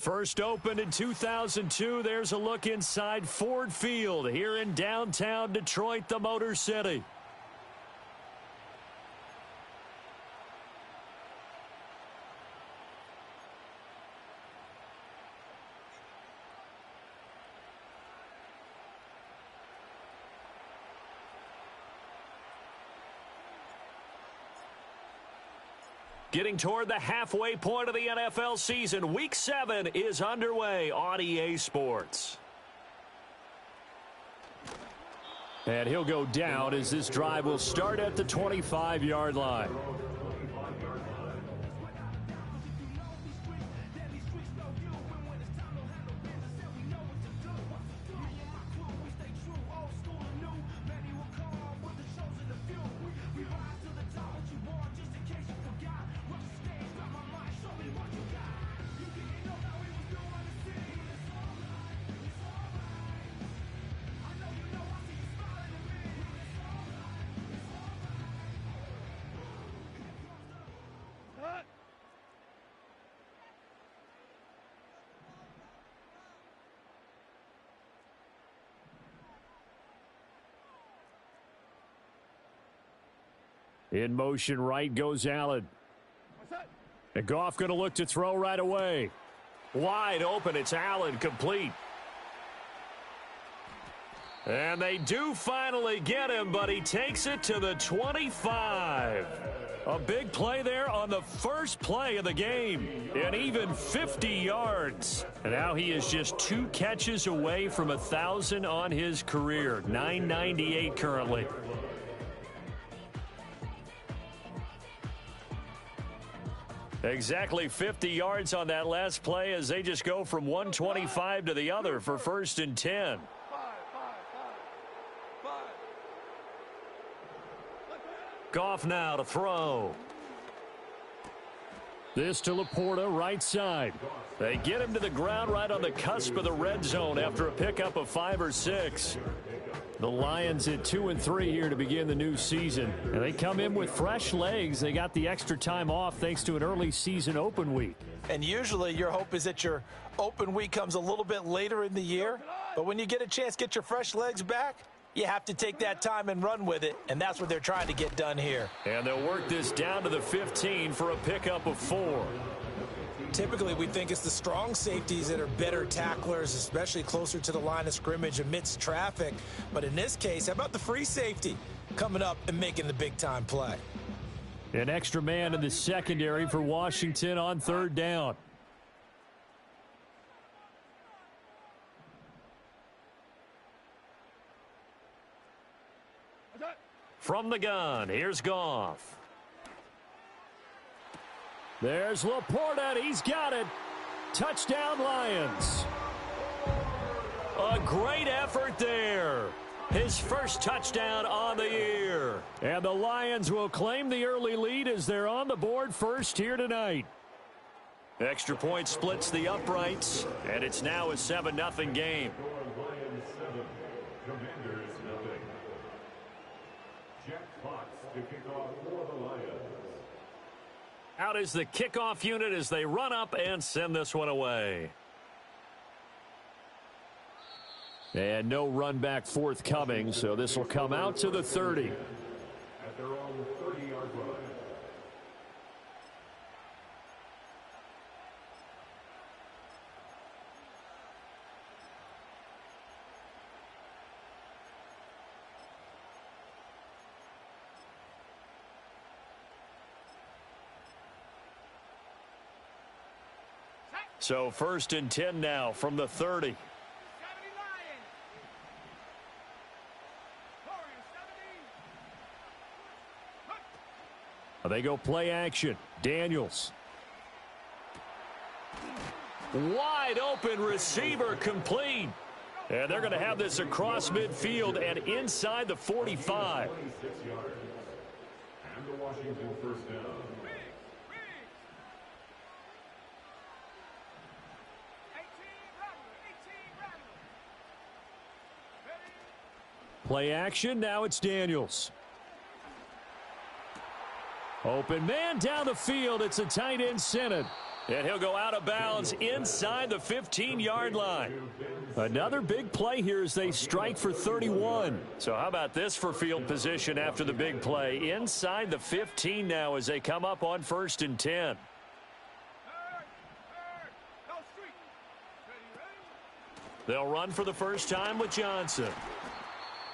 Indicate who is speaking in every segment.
Speaker 1: First opened in 2002, there's a look inside Ford Field here in downtown Detroit, the Motor City. Getting toward the halfway point of the NFL season, Week 7 is underway on EA Sports. And he'll go down as this drive will start at the 25-yard line. In motion right goes Allen. And Goff going to look to throw right away. Wide open, it's Allen, complete. And they do finally get him, but he takes it to the 25. A big play there on the first play of the game. And even 50 yards. And now he is just 2 catches away from 1,000 on his career. 998 currently. Exactly 50 yards on that last play as they just go from 125 to the other for 1st and 10. Goff now to throw. This to Laporta, right side. They get him to the ground right on the cusp of the red zone after a pickup of 5 or 6. The Lions at 2-3 here to begin the new season. And they come in with fresh legs. They got the extra time off thanks to an early season open week.
Speaker 2: And usually your hope is that your open week comes a little bit later in the year. But when you get a chance to get your fresh legs back, you have to take that time and run with it. And that's what they're trying to get done here.
Speaker 1: And they'll work this down to the 15 for a pickup of 4.
Speaker 2: Typically, we think it's the strong safeties that are better tacklers, especially closer to the line of scrimmage amidst traffic. But in this case, how about the free safety coming up and making the big-time play?
Speaker 1: An extra man in the secondary for Washington on 3rd down. From the gun, here's Goff. There's Laporta, he's got it. Touchdown, Lions. A great effort there. His first touchdown on the year. And the Lions will claim the early lead as they're on the board first here tonight. Extra point splits the uprights, and it's now a 7-0 game.
Speaker 3: Lions 7, Commanders 0. Jack Fox to kick off for the Lions.
Speaker 1: Out is the kickoff unit as they run up and send this one away. And no run back forthcoming, so this will come out to the 30.
Speaker 3: At their own 30-yard line.
Speaker 1: So 1st and 10 now from the 30. They go play action. Daniels. Wide open receiver complete. And they're going to have this across midfield and inside the 45.
Speaker 3: 26 yards. And the Washington 1st down.
Speaker 1: Play action. Now it's Daniels. Open man down the field. It's a tight end centered. And he'll go out of bounds inside the 15-yard line. Another big play here as they strike for 31. So how about this for field position after the big play? Inside the 15 now as they come up on 1st and 10. They'll run for the first time with Johnson.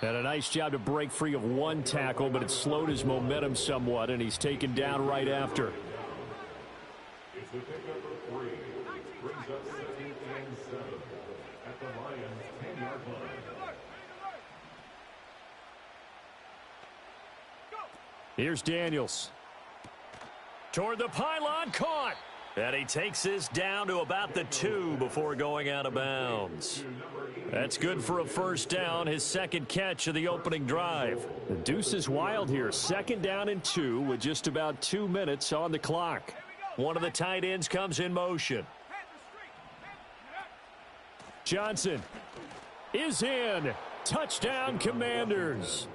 Speaker 1: And a nice job to break free of one tackle, but it slowed his momentum somewhat, and he's taken down right after.
Speaker 3: It's the pickup of 3. Brings up 2nd and 7 at the Lions' 10-yard line.
Speaker 1: Here's Daniels. Toward the pylon, caught. And he takes this down to about the 2 before going out of bounds. That's good for a first down, his second catch of the opening drive. The deuce is wild here. 2nd down and 2 with just about 2 minutes on the clock. One of the tight ends comes in motion. Johnson is in. Touchdown, Commanders.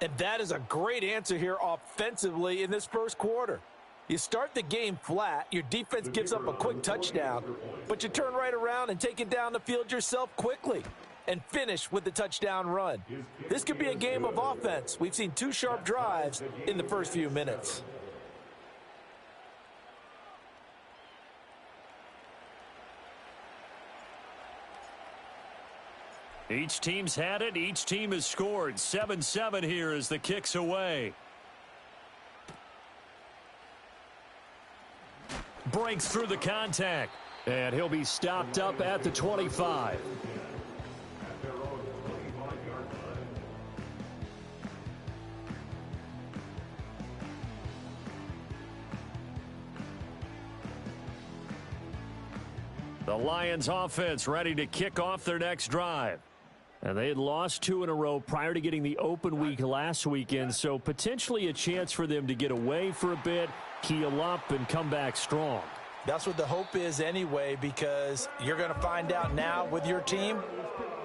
Speaker 2: And that is a great answer here offensively in this first quarter. You start the game flat, your defense gives up a quick touchdown, but you turn right around and take it down the field yourself quickly and finish with the touchdown run. This could be a game of offense. We've seen 2 sharp drives in the first few minutes.
Speaker 1: Each team's had it. Each team has scored. 7-7 here as the kick's away. Breaks through the contact. And he'll be stopped up at the 25.
Speaker 3: At their own 25-yard line.
Speaker 1: The Lions offense ready to kick off their next drive. And they had lost 2 in a row prior to getting the open week last weekend, so potentially a chance for them to get away for a bit, heal up, and come back strong.
Speaker 2: That's what the hope is anyway, because you're going to find out now with your team,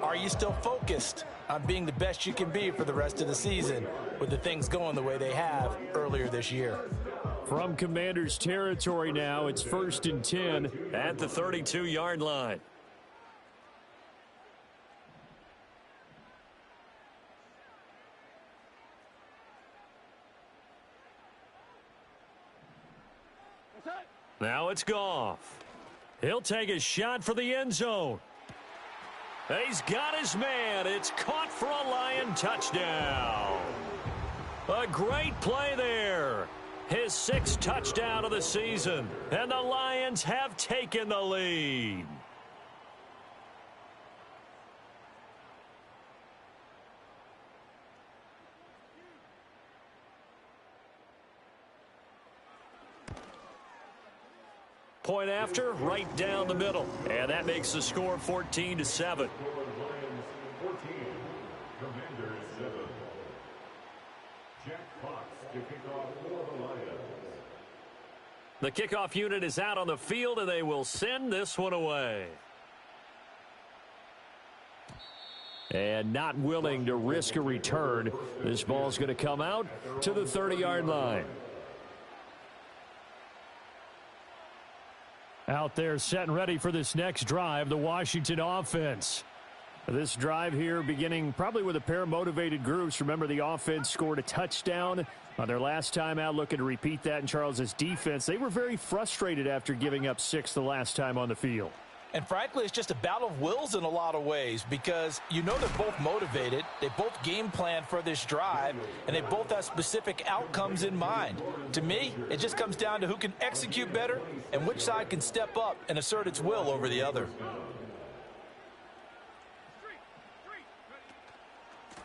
Speaker 2: are you still focused on being the best you can be for the rest of the season with the things going the way they have earlier this year?
Speaker 1: From Commanders territory now, it's 1st and 10 at the 32-yard line. Now it's Goff. He'll take a shot for the end zone. He's got his man. It's caught for a Lion touchdown. A great play there. His 6th touchdown of the season. And the Lions have taken the lead. Point after, right down the middle. And that makes the score 14-7.
Speaker 3: Lions 14, Commanders 7. Jack Fox to kick off for the Lions.
Speaker 1: The kickoff unit is out on the field, and they will send this one away. And not willing to risk a return. This ball's going to come out to the 30-yard line. Out there set and ready for this next drive, the Washington offense. This drive here beginning probably with a pair of motivated groups. Remember, the offense scored a touchdown on their last time out, looking to repeat that in Charles's defense. They were very frustrated after giving up 6 the last time on the field.
Speaker 2: And frankly, it's just a battle of wills in a lot of ways, because you know they're both motivated, they both game plan for this drive, and they both have specific outcomes in mind. To me, it just comes down to who can execute better and which side can step up and assert its will over the other.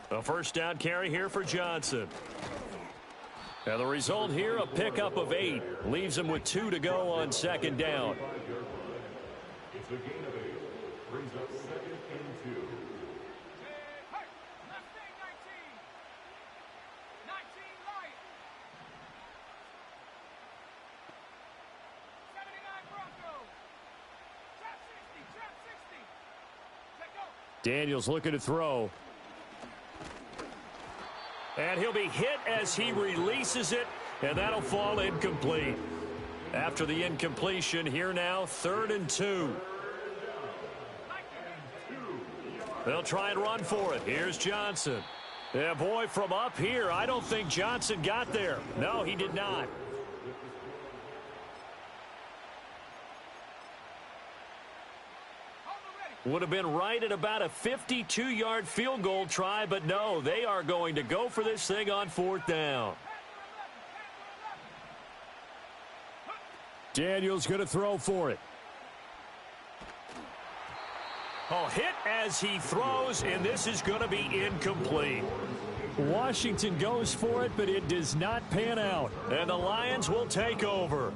Speaker 1: A first down carry here for Johnson. And the result here, a pickup of 8. Leaves him with 2 to go on 2nd down.
Speaker 3: It's a gain of 8. Brings up 2nd and 2.
Speaker 1: Daniels looking to throw. And he'll be hit as he releases it, and that'll fall incomplete. After the incompletion, here now, 3rd and 2. They'll try and run for it. Here's Johnson. Yeah, boy, from up here, I don't think Johnson got there. No, he did not. Would have been right at about a 52-yard field goal try, but no, they are going to go for this thing on 4th down. Daniels going to throw for it. Oh, hit as he throws, and this is going to be incomplete. Washington goes for it, but it does not pan out. And the Lions will take over.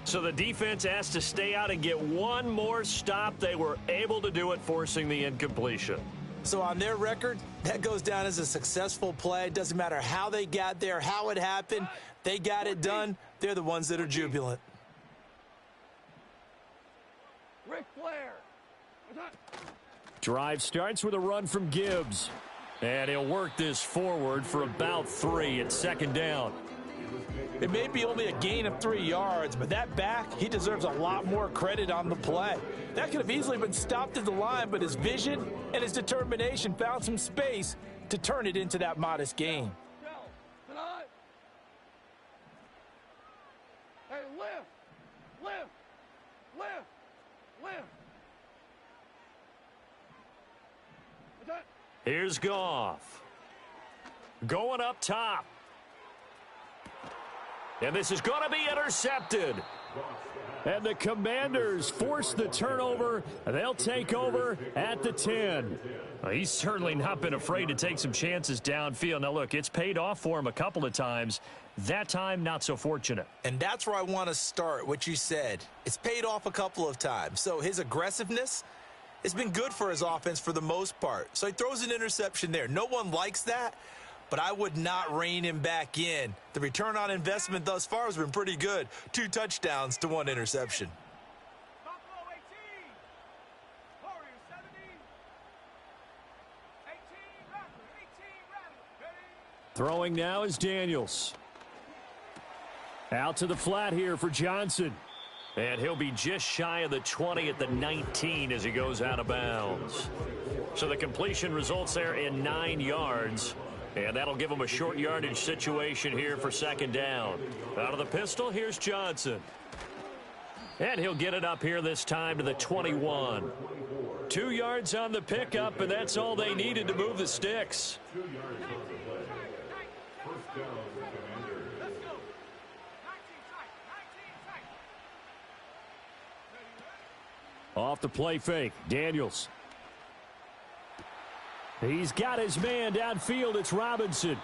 Speaker 1: So the defense has to stay out and get one more stop. They were able to do it, forcing the incompletion.
Speaker 2: So on their record, that goes down as a successful play. It doesn't matter how they got there, how it happened. They got it done. They're the ones that are jubilant.
Speaker 4: Ric Flair.
Speaker 1: Drive starts with a run from Gibbs. And he'll work this forward for about 3 at 2nd down.
Speaker 2: It may be only a gain of 3 yards, but that back, he deserves a lot more credit on the play. That could have easily been stopped at the line, but his vision and his determination found some space to turn it into that modest gain.
Speaker 4: Hey, lift, lift, lift, lift.
Speaker 1: Here's Goff. Going up top. And this is going to be intercepted. And the Commanders force the turnover. They'll take over at the 10. Well, he's certainly not been afraid to take some chances downfield. Now, look, it's paid off for him a couple of times. That time, not so fortunate.
Speaker 2: And that's where I want to start, what you said. It's paid off a couple of times. So his aggressiveness has been good for his offense for the most part. So he throws an interception there. No one likes that, but I would not rein him back in. The return on investment thus far has been pretty good. 2 touchdowns to 1 interception.
Speaker 4: Buffalo 18. Warriors 70. 18 Rattler.
Speaker 1: Throwing now is Daniels. Out to the flat here for Johnson. And he'll be just shy of the 20 at the 19 as he goes out of bounds. So the completion results there in 9 yards. And that'll give him a short yardage situation here for 2nd down. Out of the pistol, here's Johnson. And he'll get it up here this time to the 21. 2 yards on the pickup, and that's all they needed to move the sticks.
Speaker 3: 2 yards on the play. First down, Commanders.
Speaker 4: Let's go. 19 tight. 19 tight.
Speaker 1: Off the play fake, Daniels. He's got his man downfield. It's Robinson.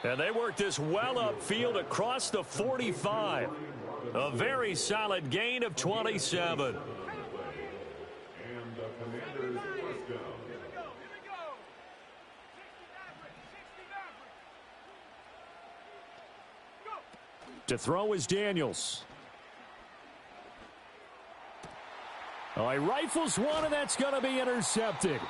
Speaker 1: And they work this well upfield across the 45. A very solid gain of 27.
Speaker 3: And the Commanders first down.
Speaker 4: Here we go. 60 Maverick. 60 Maverick. Go.
Speaker 1: To throw is Daniels. Oh, he rifles one, and that's going to be intercepted.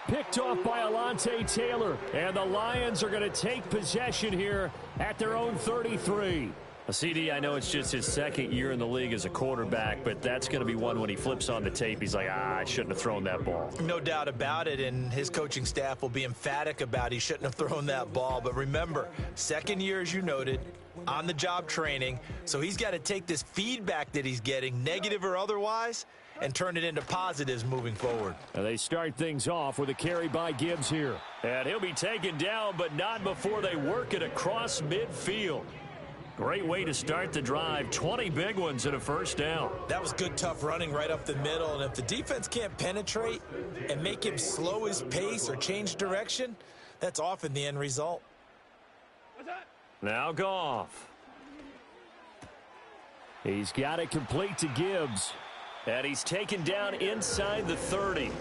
Speaker 1: Picked off by Alontae Taylor. And the Lions are going to take possession here at their own 33. CD, I know it's just his 2nd year in the league as a quarterback, but that's going to be one when he flips on the tape. He's like, I shouldn't have thrown that ball.
Speaker 2: No doubt about it, and his coaching staff will be emphatic about he shouldn't have thrown that ball. But remember, 2nd year, as you noted, on-the-job training, so he's got to take this feedback that he's getting, negative or otherwise, and turn it into positives moving forward.
Speaker 1: And they start things off with a carry by Gibbs here. And he'll be taken down, but not before they work it across midfield. Great way to start the drive. 20 big ones and a first down.
Speaker 2: That was good, tough running right up the middle. And if the defense can't penetrate and make him slow his pace or change direction, that's often the end result.
Speaker 1: Now Goff. He's got it complete to Gibbs. And he's taken down inside the 30.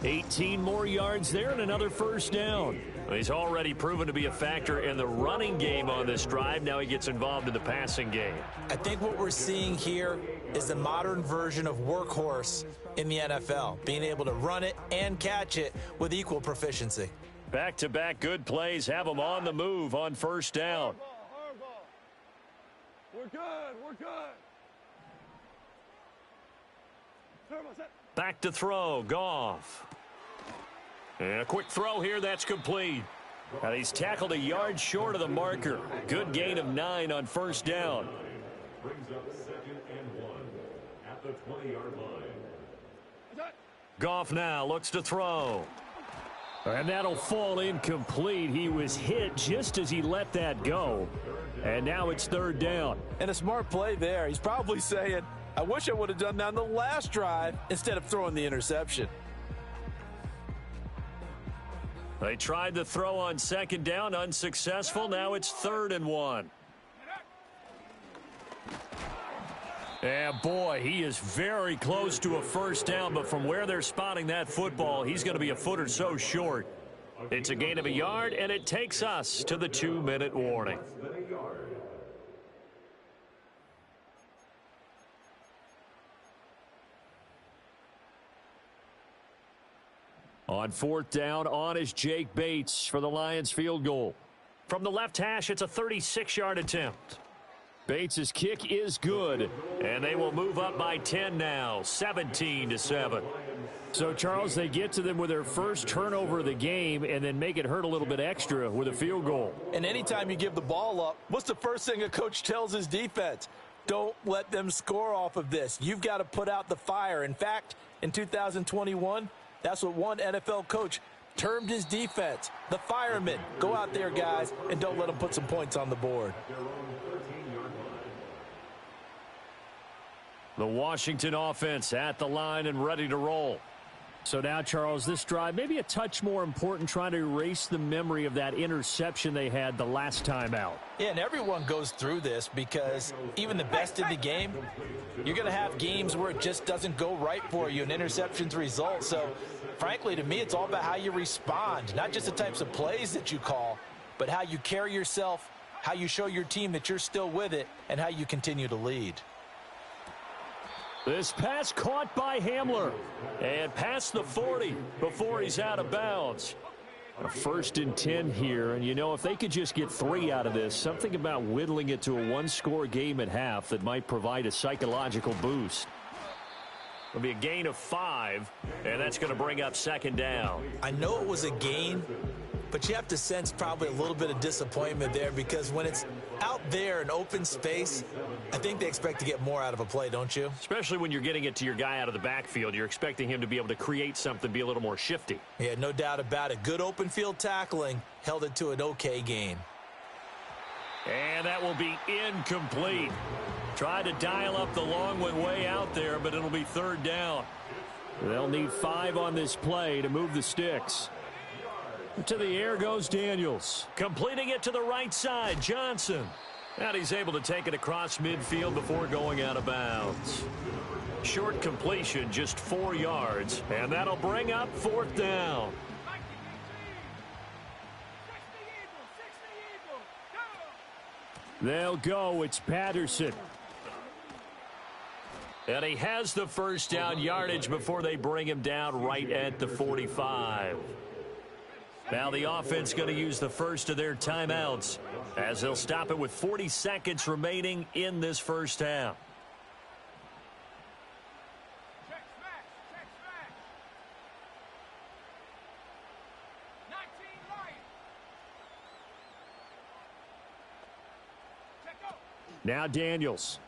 Speaker 1: 18 more yards there and another first down. He's already proven to be a factor in the running game on this drive. Now he gets involved in the passing game.
Speaker 2: I think what we're seeing here is the modern version of workhorse in the NFL, being able to run it and catch it with equal proficiency.
Speaker 1: Back-to-back good plays have him on the move on first down.
Speaker 4: Hardball. We're good.
Speaker 1: Back to throw, Goff. And a quick throw here, that's complete. And he's tackled a yard short of the marker. Good gain of 9 on first down.
Speaker 3: Brings up 2nd and 1 at the 20-yard line.
Speaker 1: Goff now looks to throw. And that'll fall incomplete. He was hit just as he let that go. And now it's 3rd down.
Speaker 2: And a smart play there. He's probably saying, I wish I would have done that on the last drive instead of throwing the interception.
Speaker 1: They tried the throw on 2nd down, unsuccessful. Now it's 3rd and 1. And boy, he is very close to a first down, but from where they're spotting that football, he's going to be a foot or so short. It's a gain of a yard, and it takes us to the 2-minute warning. On 4th down, on is Jake Bates for the Lions field goal. From the left hash, it's a 36-yard attempt. Bates' kick is good, and they will move up by 10 now, 17-7. So, Charles, they get to them with their first turnover of the game and then make it hurt a little bit extra with a field goal.
Speaker 2: And anytime you give the ball up, what's the first thing a coach tells his defense? Don't let them score off of this. You've got to put out the fire. In fact, in 2021, that's what one NFL coach termed his defense, the firemen. Go out there, guys, and don't let them put some points on the board.
Speaker 1: The Washington offense at the line and ready to roll. So now, Charles, this drive maybe a touch more important, trying to erase the memory of that interception they had the last time out.
Speaker 2: Yeah, and everyone goes through this because even the best in the game, you're going to have games where it just doesn't go right for you, and interceptions result. So, frankly, to me, it's all about how you respond, not just the types of plays that you call, but how you carry yourself, how you show your team that you're still with it, and how you continue to lead.
Speaker 1: This pass caught by Hamler and past the 40 before he's out of bounds. A 1st and 10 here, and you know, if they could just get 3 out of this, something about whittling it to a 1-score game at half that might provide a psychological boost. It'll be a gain of 5, and that's going to bring up 2nd down.
Speaker 2: I know it was a gain, but you have to sense probably a little bit of disappointment there because when it's out there in open space, I think they expect to get more out of a play, don't you?
Speaker 1: Especially when you're getting it to your guy out of the backfield. You're expecting him to be able to create something, be a little more shifty.
Speaker 2: Yeah, no doubt about it. Good open field tackling held it to an okay gain.
Speaker 1: And that will be incomplete. Tried to dial up the long one way out there, but it'll be 3rd down. They'll need 5 on this play to move the sticks. To the air goes Daniels. Completing it to the right side, Johnson. And he's able to take it across midfield before going out of bounds. Short completion, just 4 yards. And that'll bring up 4th down. They'll go. It's Patterson. And he has the first down yardage before they bring him down right at the 45. Now the offense going to use the first of their timeouts as they'll stop it with 40 seconds remaining in this first half.
Speaker 4: Check smash. Check smash. 19 Lions. Check go.
Speaker 1: Now Daniels.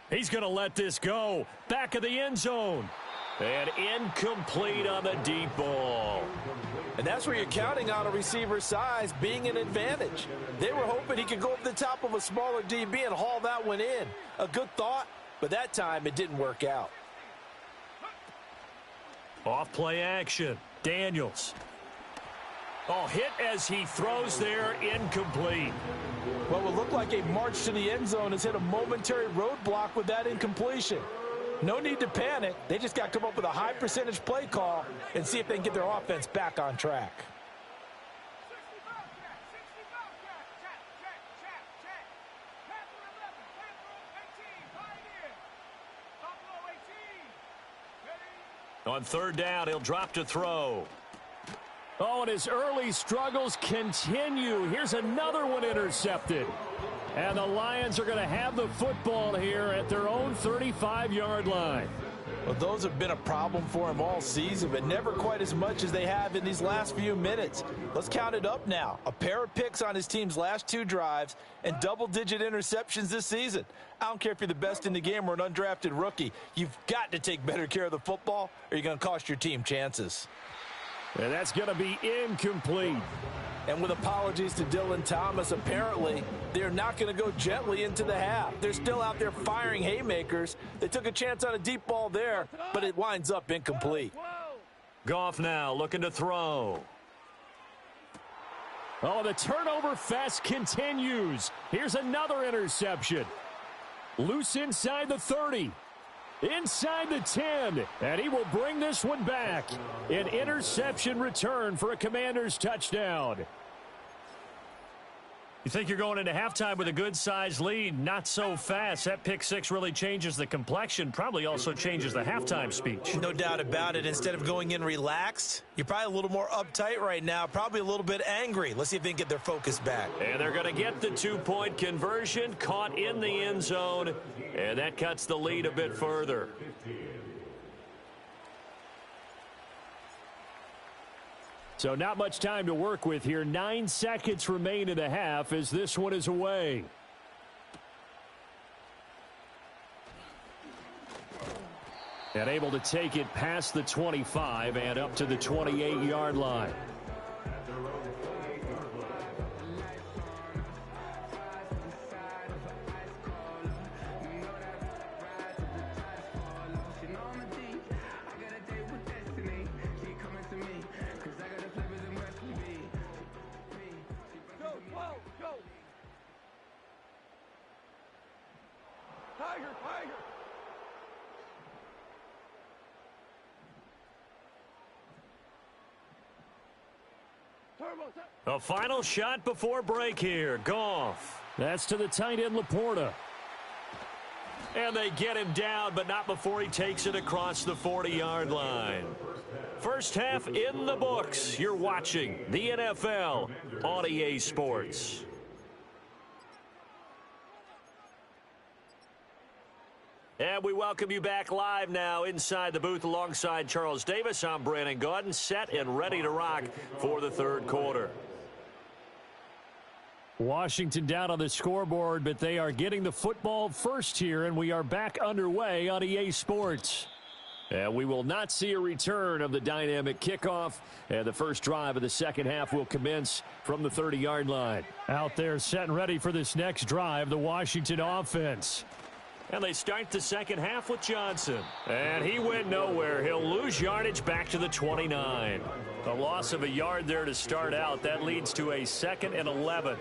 Speaker 1: He's going to let this go. Back of the end zone. And incomplete on the deep ball.
Speaker 2: And that's where you're counting on a receiver's size being an advantage. They were hoping he could go over the top of a smaller DB and haul that one in. A good thought, but that time it didn't work out.
Speaker 1: Off play action. Daniels. Oh, hit as he throws there, incomplete.
Speaker 2: What would look like a march to the end zone has hit a momentary roadblock with that incompletion. No need to panic. They just got to come up with a high percentage play call and see if they can get their offense back on track.
Speaker 4: 65 check. 65 check. Check. Panther 11. Panther 18. Pioneer. Buffalo 18. Ready?
Speaker 1: On 3rd down, he'll drop to throw. Oh, and his early struggles continue. Here's another one intercepted. And the Lions are going to have the football here at their own 35-yard line.
Speaker 2: Well, those have been a problem for him all season, but never quite as much as they have in these last few minutes. Let's count it up now. A pair of picks on his team's last 2 drives and double-digit interceptions this season. I don't care if you're the best in the game or an undrafted rookie. You've got to take better care of the football or you're going to cost your team chances.
Speaker 1: And that's going to be incomplete.
Speaker 2: And with apologies to Dylan Thomas, apparently they're not going to go gently into the half. They're still out there firing haymakers. They took a chance on a deep ball there, but it winds up incomplete.
Speaker 1: Goff now looking to throw. Oh, the turnover fest continues. Here's another interception. Loose inside the 30. Inside the 10. And he will bring this one back. An interception return for a Commanders touchdown. You think you're going into halftime with a good-sized lead? Not so fast. That pick six really changes the complexion. Probably also changes the halftime speech.
Speaker 2: No doubt about it. Instead of going in relaxed, you're probably a little more uptight right now. Probably a little bit angry. Let's see if they can get their focus back.
Speaker 1: And they're going to get the two-point conversion. Caught in the end zone. And that cuts the lead a bit further. So not much time to work with here. 9 seconds remain in the half as this one is away. And able to take it past the 25 and up to the 28-yard line. A final shot before break here. Goff. That's to the tight end, Laporta. And they get him down, but not before he takes it across the 40-yard line. First half in the books. You're watching the NFL on EA Sports. And we welcome you back live now inside the booth alongside Charles Davis. I'm Brandon Gaudin, set and ready to rock for the third quarter. Washington down on the scoreboard, but they are getting the football first here, and we are back underway on EA Sports. And we will not see a return of the dynamic kickoff, and the first drive of the second half will commence from the 30-yard line. Out there set and ready for this next drive, the Washington offense. And they start the second half with Johnson. And he went nowhere. He'll lose yardage back to the 29. A loss of a yard there to start out. That leads to a 2nd and 11.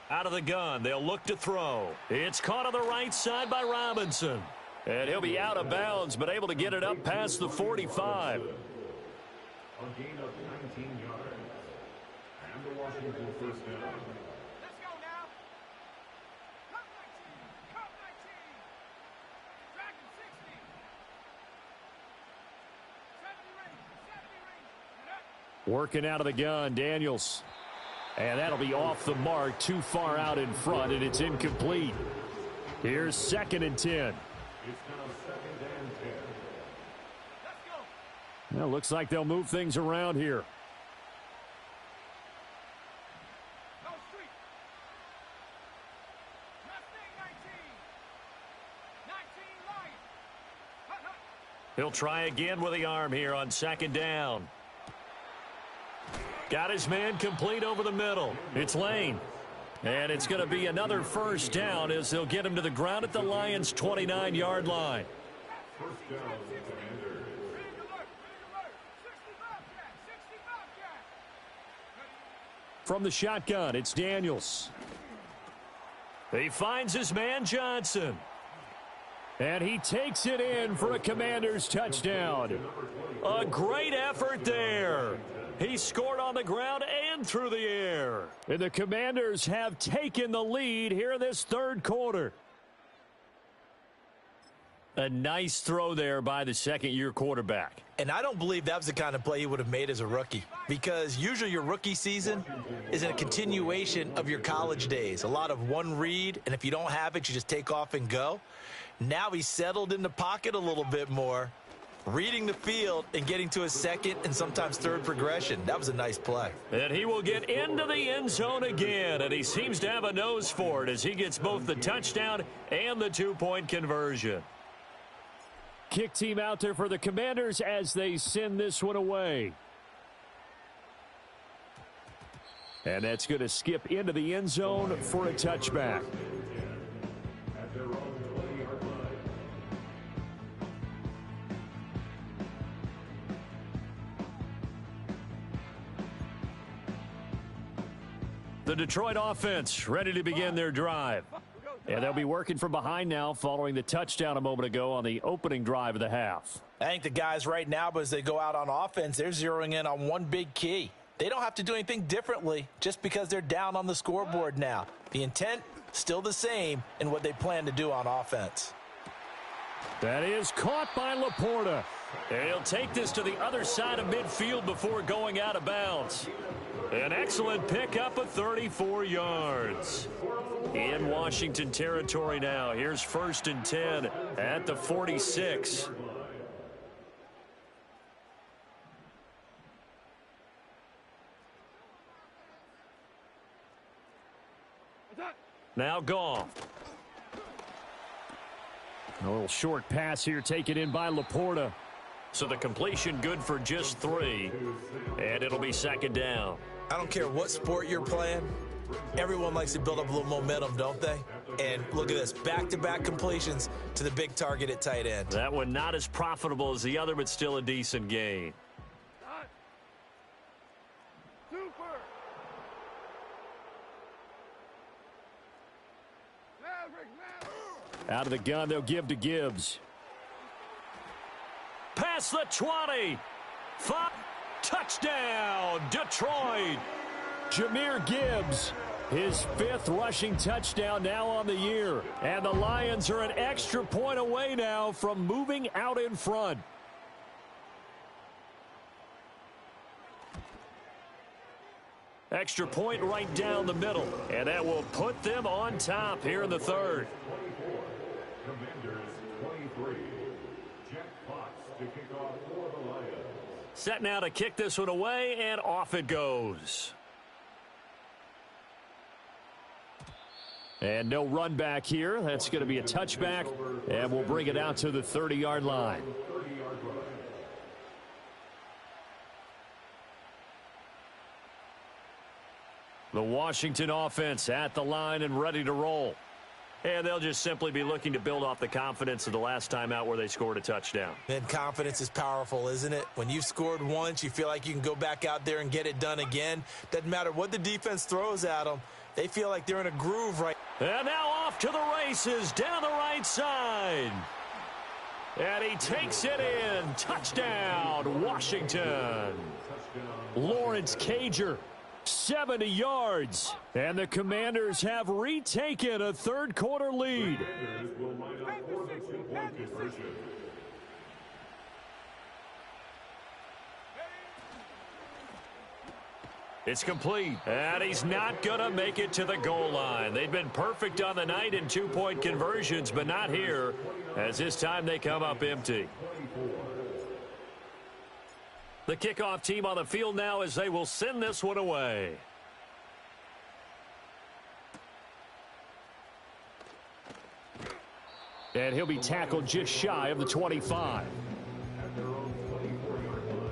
Speaker 1: Out of the gun, they'll look to throw. It's caught on the right side by Robinson. And he'll be out of bounds, but able to get it up past the 45.
Speaker 3: A gain of 19 yards. And the Washington first down.
Speaker 4: Let's go now. Cup 19. Cup 19. Dragon 60. 70 range. 70 range.
Speaker 1: Working out of the gun, Daniels. And that'll be off the mark, too far out in front, and it's incomplete. Here's 2nd and 10.
Speaker 3: It's now 2nd and 10.
Speaker 4: Let's go.
Speaker 1: Well, looks like they'll move things around here.
Speaker 4: No street. Mustang 19. 19 Lions. Hut, hut.
Speaker 1: He'll try again with the arm here on 2nd down. Got his man complete over the middle. It's Lane. And it's going to be another first down as they'll get him to the ground at the Lions' 29-yard line.
Speaker 3: First down, Commanders.
Speaker 4: Ready to work. Ready to work. 65 cat. 65 cat.
Speaker 1: From the shotgun, it's Daniels. He finds his man Johnson. And he takes it in for a Commanders touchdown. A great effort there. He scored on the ground and through the air. And the Commanders have taken the lead here in this third quarter. A nice throw there by the second-year quarterback.
Speaker 2: And I don't believe that was the kind of play he would have made as a rookie, because usually your rookie season is a continuation of your college days. A lot of one read, and if you don't have it, you just take off and go. Now he's settled in the pocket a little bit more, reading the field and getting to his second and sometimes third progression. That was a nice play.
Speaker 1: And he will get into the end zone again, and he seems to have a nose for it as he gets both the touchdown and the two-point conversion.
Speaker 5: Kick team out there for the Commanders as they send this one away. And that's going to skip into the end zone for a touchback.
Speaker 3: At their own 20-yard line.
Speaker 1: The Detroit offense ready to begin their drive.
Speaker 5: And they'll be working from behind now following the touchdown a moment ago on the opening drive of the half.
Speaker 2: I think the guys right now, but as they go out on offense, they're zeroing in on one big key. They don't have to do anything differently just because they're down on the scoreboard now. The intent, still the same in what they plan to do on offense.
Speaker 5: That is caught by Laporta.
Speaker 1: And he'll take this to the other side of midfield before going out of bounds. An excellent pickup of 34 yards. In Washington territory now. Here's 1st and 10 at the 46. Now Goff.
Speaker 5: A little short pass here taken in by Laporta.
Speaker 1: So the completion good for just 3. And it'll be second down.
Speaker 2: I don't care what sport you're playing. Everyone likes to build up a little momentum, don't they? And look at this, back-to-back completions to the big target at tight end.
Speaker 1: That one not as profitable as the other, but still a decent gain.
Speaker 4: Super. Maverick.
Speaker 5: Out of the gun, they'll give to Gibbs.
Speaker 1: Past the 20. 5. Touchdown, Detroit.
Speaker 5: Jahmyr Gibbs, his 5th rushing touchdown now on the year. And the Lions are an extra point away now from moving out in front.
Speaker 1: Extra point right down the middle. And that will put them on top here in the third.
Speaker 3: 24. Commanders 23. Jack Fox to kick off for the Lions.
Speaker 1: Set now to kick this one away, and off it goes.
Speaker 5: And no run back here. That's going to be a touchback, and we'll bring it out to the 30-yard line.
Speaker 3: 30-yard line.
Speaker 1: The Washington offense at the line and ready to roll. And they'll just simply be looking to build off the confidence of the last time out where they scored a touchdown.
Speaker 2: And confidence is powerful, isn't it? When you've scored once, you feel like you can go back out there and get it done again. Doesn't matter what the defense throws at them. They feel like they're in a groove right now.
Speaker 1: And now off to the races down the right side. And he takes it in. Touchdown, Washington.
Speaker 5: Lawrence Cager, 70 yards. And the Commanders have retaken a third-quarter lead.
Speaker 3: Commanders will line up for the two-point conversion.
Speaker 1: It's complete, and he's not going to make it to the goal line. They've been perfect on the night in two-point conversions, but not here, as this time they come up empty. The kickoff team on the field now as they will send this one away.
Speaker 5: And he'll be tackled just shy of the 25.
Speaker 3: At their own 24-yard line.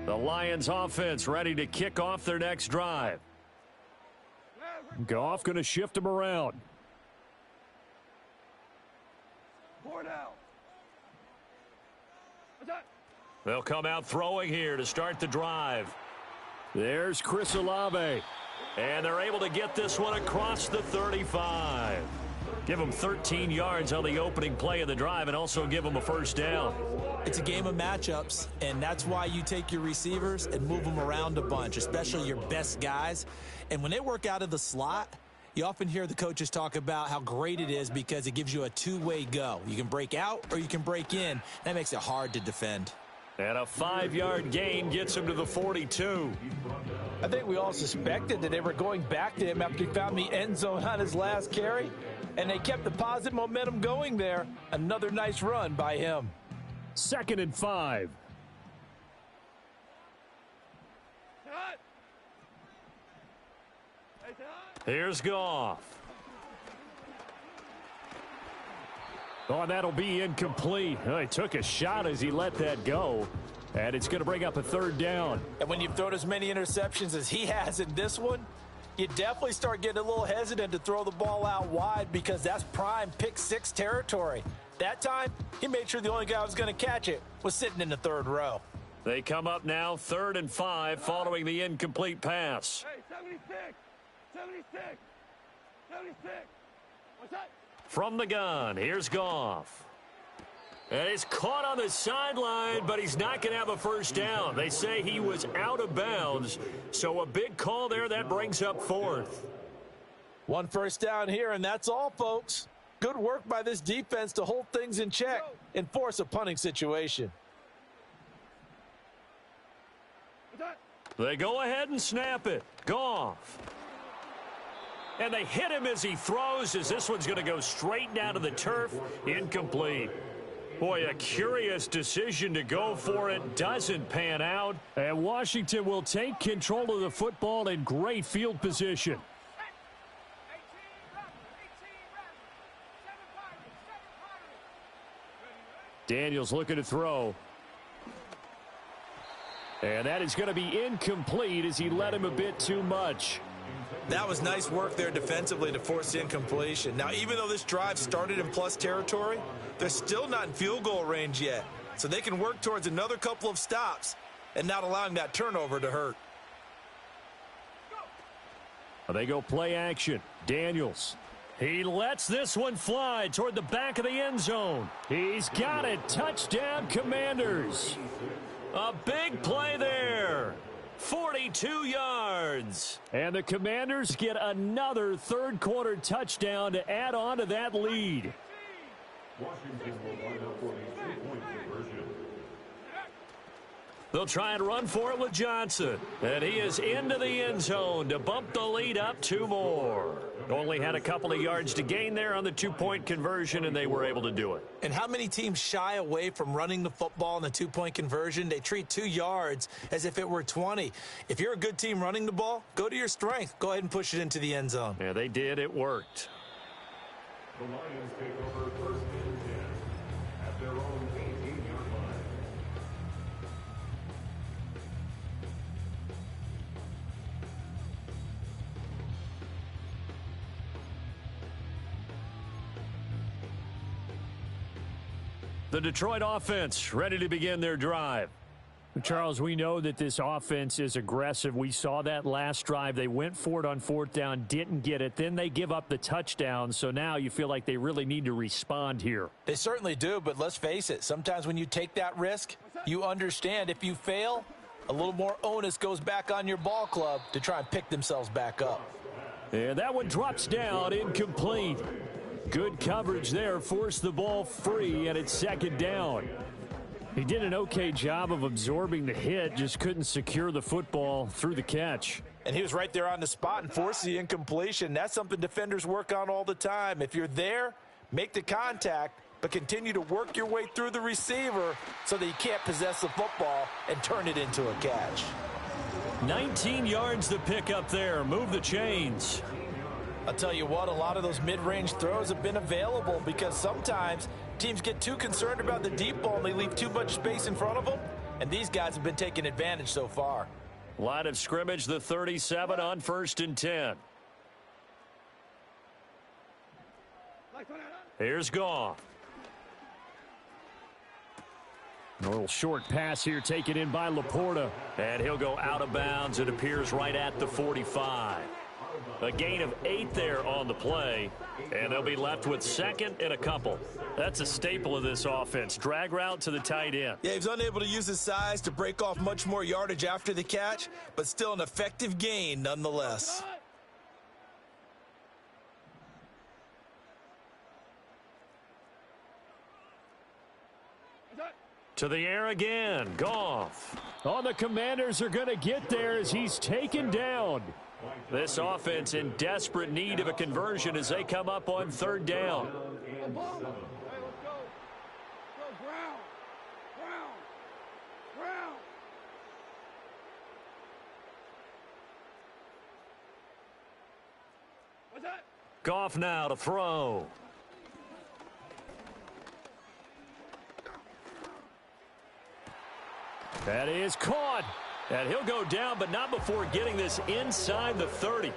Speaker 1: The Lions offense ready to kick off their next drive.
Speaker 5: Goff going to shift him around.
Speaker 4: 4 down.
Speaker 1: They'll come out throwing here to start the drive.
Speaker 5: There's Chris Olave.
Speaker 1: And they're able to get this one across the 35. Give them 13 yards on the opening play of the drive and also give them a first down.
Speaker 2: It's a game of matchups, and that's why you take your receivers and move them around a bunch, especially your best guys. And when they work out of the slot, you often hear the coaches talk about how great it is because it gives you a two-way go. You can break out or you can break in. That makes it hard to defend.
Speaker 1: And a 5-yard gain gets him to the 42.
Speaker 6: I think we all suspected that they were going back to him after he found the end zone on his last carry, and they kept the positive momentum going there. Another nice run by him.
Speaker 5: 2nd and 5.
Speaker 1: Here's Goff.
Speaker 5: Oh, and that'll be incomplete. Oh, he took a shot as he let that go. And it's going to bring up a 3rd down.
Speaker 6: And when you've thrown as many interceptions as he has in this one, you definitely start getting a little hesitant to throw the ball out wide because that's prime pick 6 territory. That time, he made sure the only guy who was going to catch it was sitting in the 3rd row.
Speaker 1: They come up now 3rd and 5 following the incomplete pass.
Speaker 4: Hey, 76! 76! 76! What's that?
Speaker 1: From the gun, here's Goff. And he's caught on the sideline, but he's not going to have a first down. They say he was out of bounds, so a big call there. That brings up 4th.
Speaker 6: 1 first down here, and that's all, folks. Good work by this defense to hold things in check and force a punting situation.
Speaker 1: They go ahead and snap it. Goff. And they hit him as he throws, as this one's going to go straight down to the turf. Incomplete. Boy, a curious decision to go for it. Doesn't pan out.
Speaker 5: And Washington will take control of the football in great field position.
Speaker 4: 18
Speaker 5: Daniels looking to throw. And that is going to be incomplete as he led him a bit too much.
Speaker 2: That was nice work there defensively to force the incompletion. Now, even though this drive started in plus territory, they're still not in field goal range yet. So they can work towards another couple of stops and not allowing that turnover to hurt.
Speaker 5: They go play action. Daniels.
Speaker 1: He lets this one fly toward the back of the end zone.
Speaker 5: He's got it. Touchdown, Commanders.
Speaker 1: A big play there. 42 yards.
Speaker 5: And the Commanders get another 3rd quarter touchdown to add on to that lead.
Speaker 3: Washington will line up for a 3-point conversion.
Speaker 1: They'll try and run for it with Johnson. And he is into the end zone to bump the lead up 2 more. Only had a couple of yards to gain there on the 2-point conversion, and they were able to do it.
Speaker 2: And how many teams shy away from running the football in the 2-point conversion? They treat 2 yards as if it were 20. If you're a good team running the ball, go to your strength. Go ahead and push it into the end zone.
Speaker 1: Yeah, they did. It worked.
Speaker 3: The Lions take over 1st and 10 at their own 18-yard line.
Speaker 1: The Detroit offense ready to begin their drive.
Speaker 5: Charles, we know that this offense is aggressive. We saw that last drive. They went for it on 4th down, didn't get it. Then they give up the touchdown. So now you feel like they really need to respond here.
Speaker 6: They certainly do, but let's face it. Sometimes when you take that risk, you understand if you fail, a little more onus goes back on your ball club to try and pick themselves back up.
Speaker 5: And that one drops down, incomplete. Good coverage there, forced the ball free, and it's 2nd down. He did an okay job of absorbing the hit, just couldn't secure the football through the catch.
Speaker 6: And he was right there on the spot and forced the incompletion. That's something defenders work on all the time. If you're there, make the contact, but continue to work your way through the receiver so that you can't possess the football and turn it into a catch.
Speaker 1: 19 yards to pick up there. Move the chains.
Speaker 6: I'll tell you what, a lot of those mid-range throws have been available because sometimes teams get too concerned about the deep ball and they leave too much space in front of them, and these guys have been taking advantage so far.
Speaker 1: Line of scrimmage, the 37 on 1st and 10. Here's Goff.
Speaker 5: A little short pass here taken in by Laporta.
Speaker 1: And he'll go out of bounds. It appears right at the 45. A gain of 8 there on the play, and they'll be left with second and a couple.
Speaker 5: That's a staple of this offense. Drag route to the tight end.
Speaker 2: Yeah, he was unable to use his size to break off much more yardage after the catch, but still an effective gain nonetheless.
Speaker 1: To the air again. Goff.
Speaker 5: Oh, the Commanders are going to get there as he's taken down.
Speaker 1: This offense in desperate need of a conversion as they come up on third down. Goff now to throw.
Speaker 5: That is caught.
Speaker 1: And he'll go down, but not before getting this inside the 30.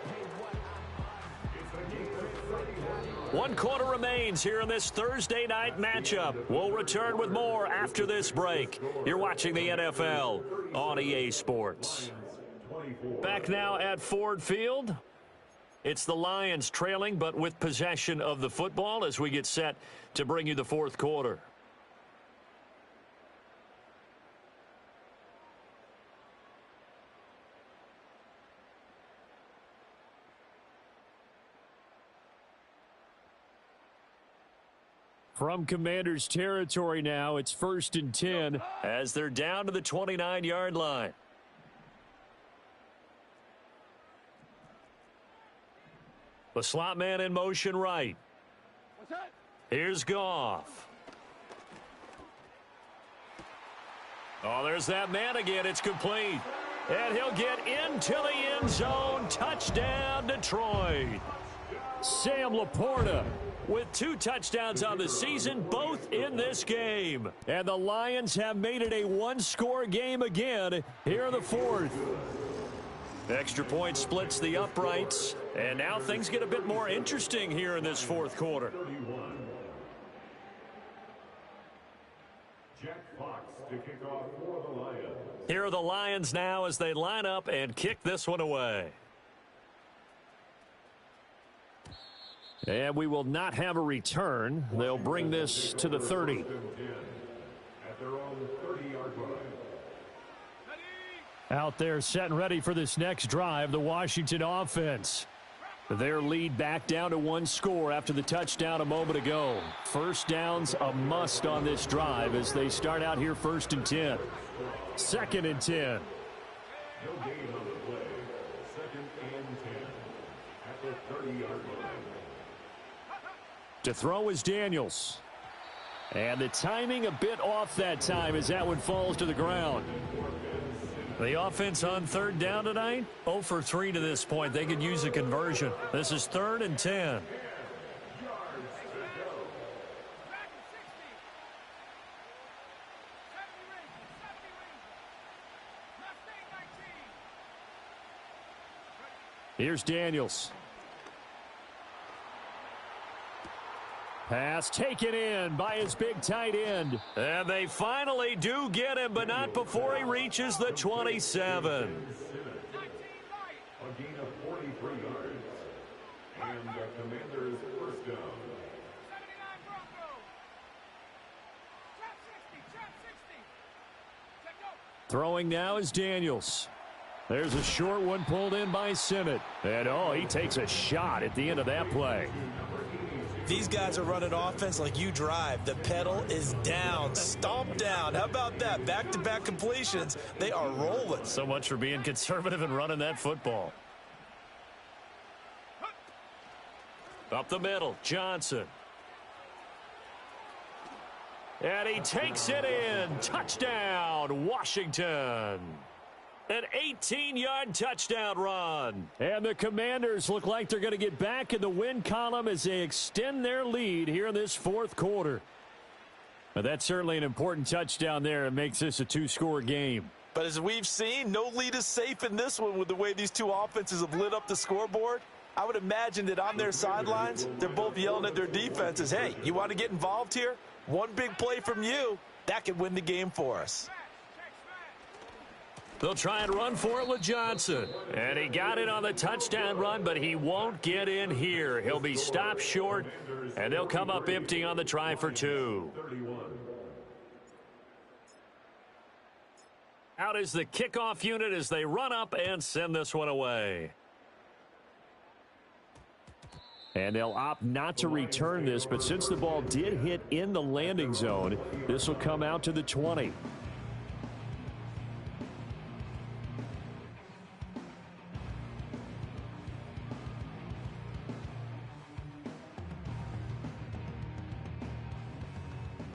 Speaker 1: 1 quarter remains here in this Thursday night matchup. We'll return with more after this break. You're watching the NFL on EA Sports. Back now at Ford Field. It's the Lions trailing, but with possession of the football as we get set to bring you the fourth quarter.
Speaker 5: From Commanders territory now, it's 1st and 10.
Speaker 1: As they're down to the 29-yard line. The slot man in motion right. Here's Goff. Oh, there's that man again. It's complete. And he'll get into the end zone. Touchdown, Detroit.
Speaker 5: Sam Laporta
Speaker 1: with 2 touchdowns on the season, both in this game.
Speaker 5: And the Lions have made it a one-score game again here in the fourth.
Speaker 1: Extra point splits the uprights, and now things get a bit more interesting here in this fourth quarter.
Speaker 3: Jack Fox to kick off for the Lions.
Speaker 1: Here are the Lions now as they line up and kick this one away.
Speaker 5: And we will not have a return. They'll bring this to the 30.
Speaker 3: At their own 30-yard line.
Speaker 5: Out there set and ready for this next drive, the Washington offense. Their lead back down to 1 score after the touchdown a moment ago. First down's a must on this drive as they start out here 1st and 10. 2nd and 10.
Speaker 3: No gain on the play. 2nd and 10. At the 30-yard line.
Speaker 5: To throw is Daniels. And the timing a bit off that time as that one falls to the ground.
Speaker 1: The offense on third down tonight, 0 for 3 to this point. They could use a conversion. This is 3rd and 10.
Speaker 5: Here's Daniels. Pass taken in by his big tight end.
Speaker 1: And they finally do get him, but not before he reaches the 27.
Speaker 3: A gain of 43 yards. And the Commanders' first down.
Speaker 4: 79 Bronco. Trap 60. Trap 60. Check go.
Speaker 5: Throwing now is Daniels. There's a short one pulled in by Sinnott. And, oh, he takes a shot at the end of that play.
Speaker 2: These guys are running offense like you drive. The pedal is down, stomp down. How about that? Back-to-back completions. They are rolling.
Speaker 1: So much for being conservative and running that football. Up the middle, Johnson. And he takes it in. Touchdown, Washington. An 18-yard touchdown run.
Speaker 5: And the Commanders look like they're going to get back in the win column as they extend their lead here in this fourth quarter. But that's certainly an important touchdown there. It makes this a 2-score game.
Speaker 6: But as we've seen, no lead is safe in this one with the way these two offenses have lit up the scoreboard. I would imagine that on their sidelines, they're both yelling at their defenses, hey, you want to get involved here? One big play from you
Speaker 2: That could win the game for us.
Speaker 1: They'll try and run for it with Johnson. And he got it on the touchdown run, but he won't get in here. He'll be stopped short, and they'll come up empty on the try for 2. Out is the kickoff unit as they run up and send this one away.
Speaker 5: And they'll opt not to return this, but since the ball did hit in the landing zone, this will come out to the 20.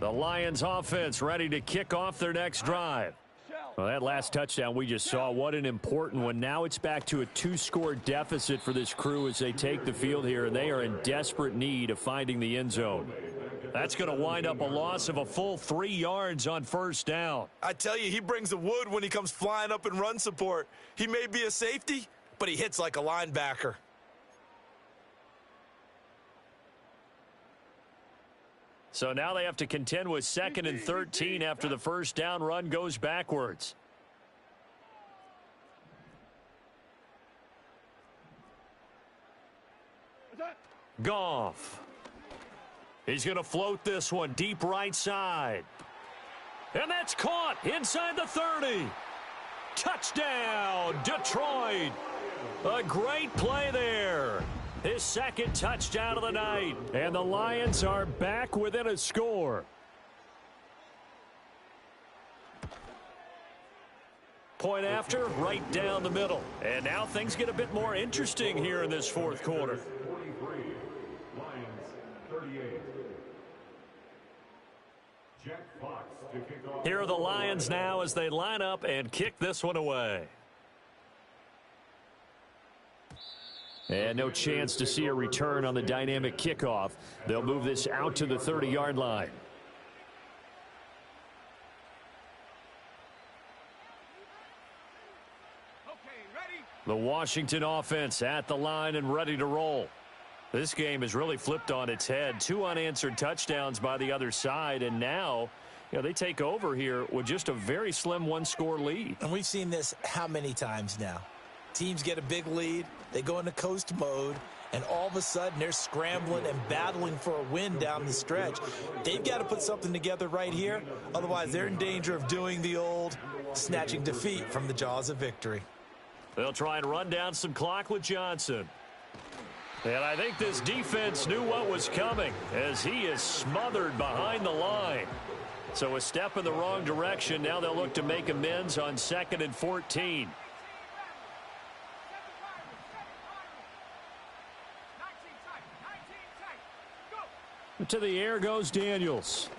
Speaker 5: The Lions offense ready to kick off their next drive. Well, that last touchdown we just saw, what an important one. Now it's back to a 2-score deficit for this crew as they take the field here, and they are in desperate need of finding the end zone. That's going to wind up a loss of a full 3 yards on first down.
Speaker 2: I tell you, he brings the wood when he comes flying up in run support. He may be a safety, but he hits like a linebacker.
Speaker 1: So now they have to contend with 2nd and 13 after the first down run goes backwards. Goff. He's going to float this one deep right side. And that's caught inside the 30. Touchdown, Detroit. A great play there. His 2nd touchdown of the night.
Speaker 5: And the Lions are back within a score.
Speaker 1: Point after, right down the middle. And now things get a bit more interesting here in this 4th quarter.
Speaker 3: 43, Lions 38. Jack Fox to kick off.
Speaker 1: Here are the Lions now as they line up and kick this one away.
Speaker 5: And no chance to see a return on the dynamic kickoff. They'll move this out to the 30-yard line. The Washington offense at the line and ready to roll. This game has really flipped on its head. 2 unanswered touchdowns by the other side, and now they take over here with just a very slim 1-score lead.
Speaker 2: And we've seen this how many times now? Teams get a big lead, they go into coast mode, and all of a sudden they're scrambling and battling for a win down the stretch. They've got to put something together right here, otherwise they're in danger of doing the old snatching defeat from the jaws of victory.
Speaker 1: They'll try and run down some clock with Johnson. And I think this defense knew what was coming as he is smothered behind the line. So a step in the wrong direction. Now they'll look to make amends on 2nd and 14.
Speaker 5: To the air goes Daniels.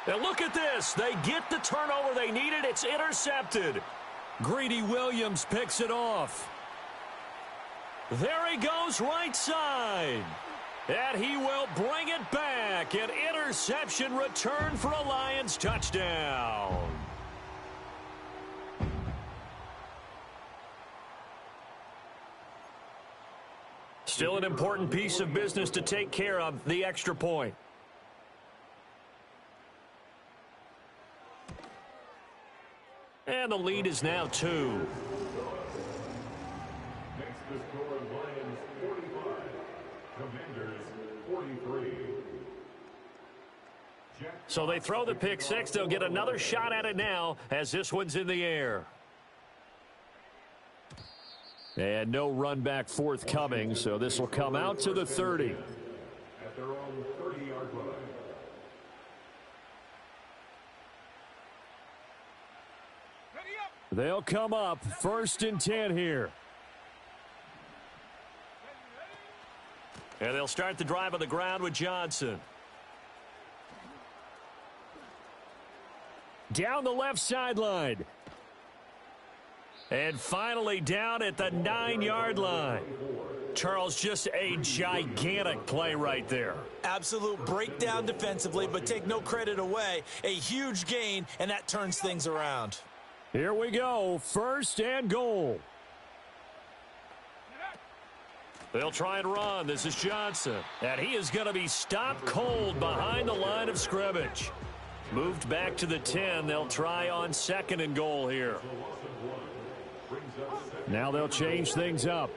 Speaker 1: And look at this. They get the turnover they needed. It's intercepted.
Speaker 5: Greedy Williams picks it off.
Speaker 1: There he goes right side. And he will bring it back. An interception return for a Lions touchdown. Still an important piece of business to take care of, the extra point. And the lead is now 2.
Speaker 3: Next to score, Lions 45, Commanders 43.
Speaker 1: So they throw the pick 6. They'll get another shot at it now as this one's in the air.
Speaker 5: And no run back forthcoming, so this will come out to the 30.
Speaker 3: At their own 30-yard line.
Speaker 5: They'll come up 1st and 10 here.
Speaker 1: And they'll start the drive on the ground with Johnson.
Speaker 5: Down the left sideline.
Speaker 1: And finally down at the 9-yard line. Charles, just a gigantic play right there.
Speaker 2: Absolute breakdown defensively, but take no credit away. A huge gain, and that turns things around.
Speaker 5: Here we go. 1st and goal.
Speaker 1: They'll try and run. This is Johnson. And he is going to be stopped cold behind the line of scrimmage. Moved back to the 10. They'll try on 2nd and goal here.
Speaker 5: Now they'll change things up.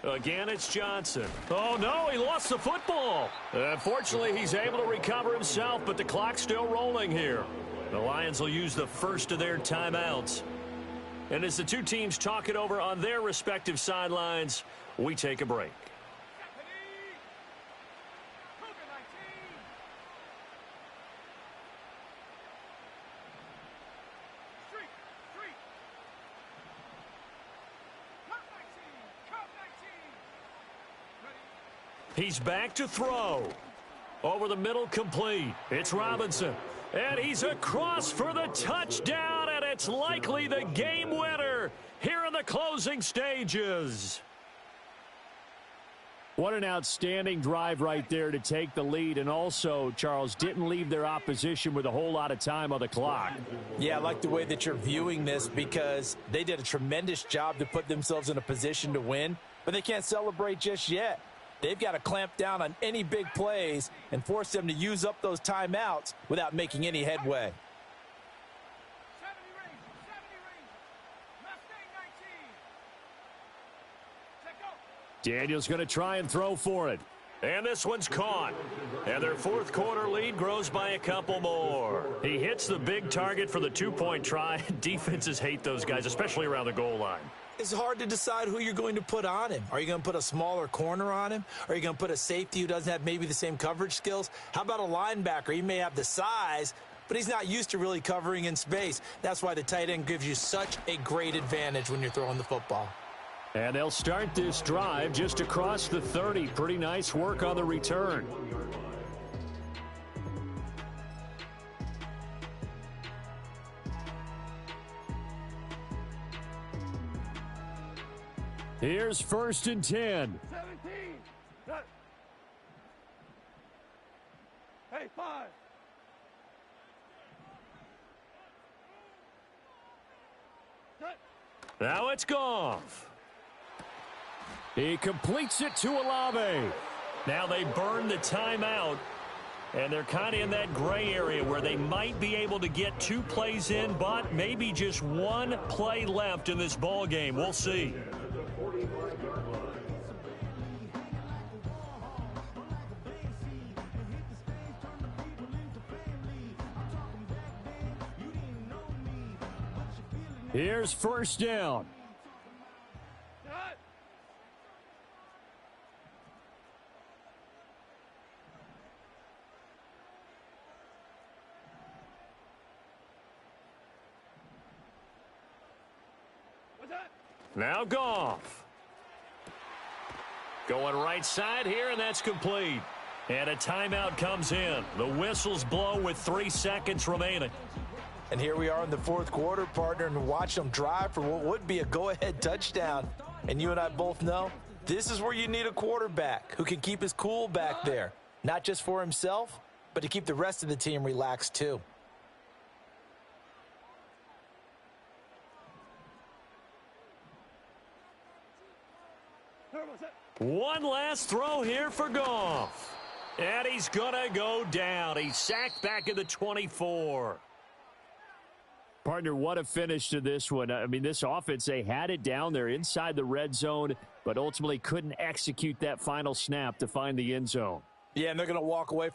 Speaker 1: Again, it's Johnson. Oh, no, he lost the football. Unfortunately, he's able to recover himself, but the clock's still rolling here. The Lions will use the first of their timeouts. And as the two teams talk it over on their respective sidelines, we take a break. He's back to throw. Over the middle, complete. It's Robinson. And he's across for the touchdown, and it's likely the game winner here in the closing stages.
Speaker 5: What an outstanding drive right there to take the lead. And also, Charles, didn't leave their opposition with a whole lot of time on the clock.
Speaker 6: Yeah, I like the way that you're viewing this because they did a tremendous job to put themselves in a position to win, but they can't celebrate just yet. They've got to clamp down on any big plays and force them to use up those timeouts without making any headway.
Speaker 4: 70 Rangers. Mustang 19. Check go.
Speaker 5: Daniel's going to try and throw for it.
Speaker 1: And this one's caught. And their fourth quarter lead grows by a couple more. He hits the big target for the two-point try. Defenses hate those guys, especially around the goal line.
Speaker 2: It's hard to decide who you're going to put on him. Are you going to put a smaller corner on him? Are you going to put a safety who doesn't have maybe the same coverage skills? How about a linebacker? He may have the size, but he's not used to really covering in space. That's why the tight end gives you such a great advantage when you're throwing the football.
Speaker 5: And they'll start this drive just across the 30. Pretty nice work on the return. Here's 1st and 10.
Speaker 4: 17. Hey, 5.
Speaker 1: Now it's Goff.
Speaker 5: He completes it to Olave.
Speaker 1: Now they burn the timeout, and they're kind of in that gray area where they might be able to get 2 plays in, but maybe just 1 play left in this ball game. We'll see.
Speaker 5: Here's 1st down.
Speaker 1: Now Goff. Going right side here, and that's complete. And a timeout comes in. The whistles blow with 3 seconds remaining.
Speaker 6: And here we are in the fourth quarter, partner, and watch them drive for what would be a go-ahead touchdown. And you and I both know this is where you need a quarterback who can keep his cool back there, not just for himself, but to keep the rest of the team relaxed too.
Speaker 1: One last throw here for Goff. And he's going to go down. He's sacked back at the 24.
Speaker 5: Partner, what a finish to this one. I mean, this offense, they had it down there inside the red zone, but ultimately couldn't execute that final snap to find the end zone.
Speaker 6: Yeah, and they're going to walk away